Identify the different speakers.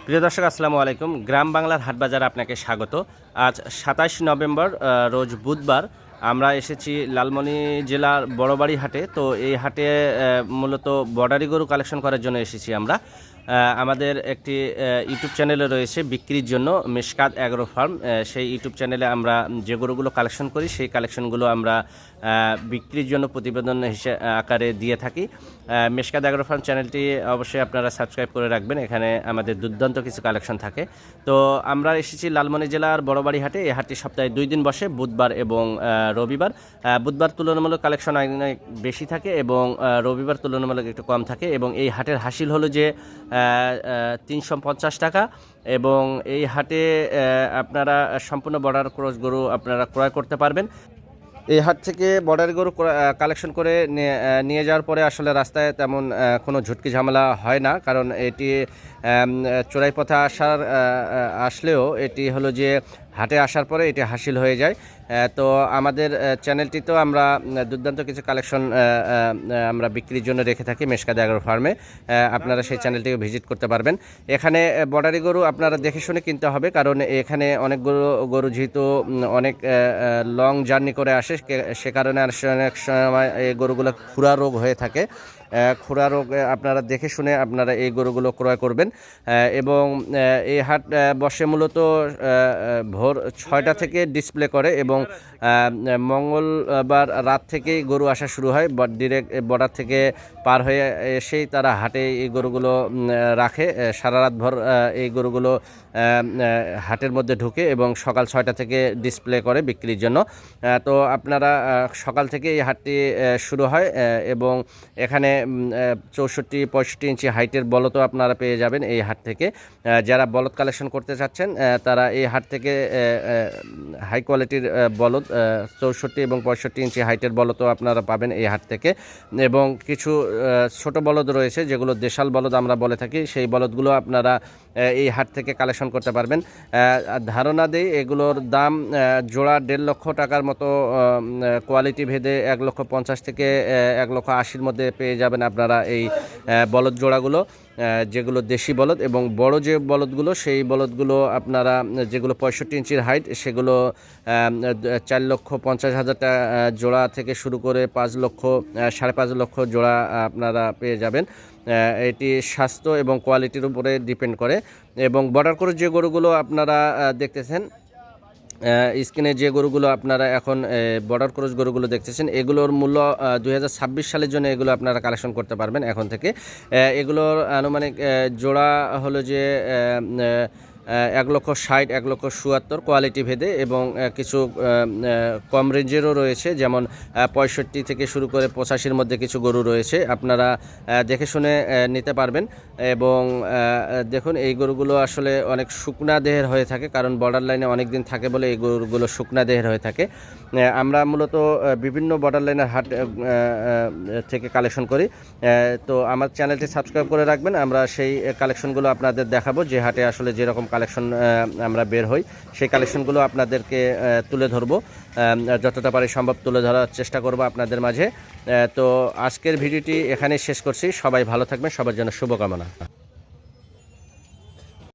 Speaker 1: প্রিয় দর্শক আসসালামু আলাইকুম। গ্রাম বাংলার হাটবাজারে আপনাকে স্বাগত। আজ ২৭ নভেম্বর রোজ বুধবার আমরা এসেছি লালমনি জেলার বড়বাড়ি হাটে। তো এই হাটে মূলত বর্ডারি গরু কালেকশন করার জন্য এসেছি আমরা। আমাদের একটি ইউটিউব চ্যানেলে রয়েছে বিক্রির জন্য মেশকাত অ্যাগ্রো ফার্ম। সেই ইউটিউব চ্যানেলে আমরা যে গরুগুলো কালেকশন করি সেই কালেকশনগুলো আমরা বিক্রির জন্য প্রতিবেদন আকারে দিয়ে থাকি। মেশকাত অ্যাগ্রো ফার্ম চ্যানেলটি অবশ্যই আপনারা সাবস্ক্রাইব করে রাখবেন। এখানে আমাদের দুর্দান্ত কিছু কালেকশন থাকে। তো আমরা এসেছি লালমনি জেলার বড়বাড়ি হাটে। এই হাটটি সপ্তাহে 2 দিন বসে, বুধবার এবং রবিবার। বুধবার তুলনামূলক কালেকশন অনেক বেশি থাকে এবং রবিবার তুলনামূলক একটু কম থাকে। এবং এই হাটের হাসিল হলো যে 350 টাকা এবং এই হাটে আপনারা সম্পূর্ণ বর্ডার ক্রস গরু আপনারা ক্রয় করতে পারবেন। এই হাট থেকে বর্ডার গরু কালেকশন করে নিয়ে যাওয়ার পরে আসলে রাস্তায় তেমন কোনো ঝুটকি ঝামেলা হয় না, কারণ এটি চোরাই পথে আসলেও এটি হলো যে হাটে আসার পরে এটি হাসিল হয়ে যায়। তো আমাদের চ্যানেলটিতেও আমরা দুর্দান্ত কিছু কালেকশন আমরা বিক্রির জন্য রেখে থাকি মেশকাত অ্যাগ্রো ফার্মে। আপনারা সেই চ্যানেলটিকে ভিজিট করতে পারবেন। এখানে বর্ডারি গরু আপনারা দেখে শুনে কিনতে হবে, কারণ এখানে অনেকগুলো গরু যেহেতু অনেক লং জার্নি করে আসে, সে কারণে অনেক সময় এই গরুগুলো খুরা রোগ হয়ে থাকে। খুরা রোগ আপনারা দেখে শুনে আপনারা এই গরুগুলো ক্রয় করবেন। এবং এই হাট বসে মূলত ভোর 6টা থেকে ডিসপ্লে করে এবং মঙ্গলবার রাত থেকেই গরু আসা শুরু হয়। ডিরেক্ট বর্ডার থেকে পার হয়ে এসেই তারা হাটে এই গরুগুলো রাখে। সারা রাত ভর এই গরুগুলো হাটের মধ্যে ঢুকে এবং সকাল 6টা থেকে ডিসপ্লে করে বিক্রির জন্য। তো আপনারা সকাল থেকে এই হাটটি শুরু হয় এবং এখানে 64-65 ইঞ্চি হাইটের বলদও আপনারা পেয়ে যাবেন এই হাট থেকে। যারা বলদ কালেকশন করতে চাচ্ছেন তারা এই হাট থেকে হাই কোয়ালিটির বলদ 64 এবং 65 ইঞ্চি হাইটের বলদও আপনারা পাবেন এই হাট থেকে। এবং কিছু ছোট বলদ রয়েছে যেগুলো দেশাল বলদ আমরা বলে থাকি, সেই বলদগুলো আপনারা এই হাট থেকে কালেকশন করতে পারবেন। ধারণা দেই এগুলোর দাম জোড়া 1.5 লক্ষ টাকার মতো, কোয়ালিটি ভেদে 1,50,000 থেকে 1,80,000 মধ্যে পেয়ে যাবেন আপনারা এই বলদ জোড়াগুলো, যেগুলো দেশি বলদ। এবং বড় যে বলদগুলো সেই বলদগুলো আপনারা যেগুলো 65 ইঞ্চির হাইট সেগুলো 4,50,000 টাকা জোড়া থেকে শুরু করে 5 লক্ষ 5.5 লক্ষ জোড়া আপনারা পেয়ে যাবেন। এটি স্বাস্থ্য এবং কোয়ালিটির উপরে ডিপেন্ড করে। এবং বর্ডার ক্রস যে গরুগুলো আপনারা দেখতেছেন স্ক্রিনে, যে গরুগুলো আপনারা এখন বর্ডার ক্রস গরুগুলো দেখতেছেন, এগুলোর মূল্য 2026 সালের জন্য এগুলো আপনারা কালেকশন করতে পারবেন এখন থেকে। এগুলোর আনুমানিক জোড়া হলো যে 1,60,000 1,70,000 কোয়ালিটি ভেদে। এবং কিছু কম রেঞ্জেরও রয়েছে, যেমন 65 থেকে শুরু করে 85-র মধ্যে কিছু গরু রয়েছে, আপনারা দেখে শুনে নিতে পারবেন। এবং দেখুন এই গরুগুলো আসলে অনেক শুকনা দেহের হয়ে থাকে, কারণ বর্ডার লাইনে অনেক দিন থাকে বলে এই গরুগুলো শুকনা দেহের হয়ে থাকে। আমরা মূলত বিভিন্ন বর্ডার লাইনের হাট থেকে কালেকশন করি। তো আমার চ্যানেলটি সাবস্ক্রাইব করে রাখবেন, আমরা সেই কালেকশনগুলো আপনাদের দেখাবো। যে হাটে আসলে যেরকম কালেকশন আমরা বের হই সেই কালেকশনগুলো আপনাদেরকে তুলে ধরবো, যতটা পারি সম্ভব তুলে ধরার চেষ্টা করব আপনাদের মাঝে। তো আজকের ভিডিওটি এখানেই শেষ করছি। সবাই ভালো থাকবেন, সবার জন্য শুভকামনা।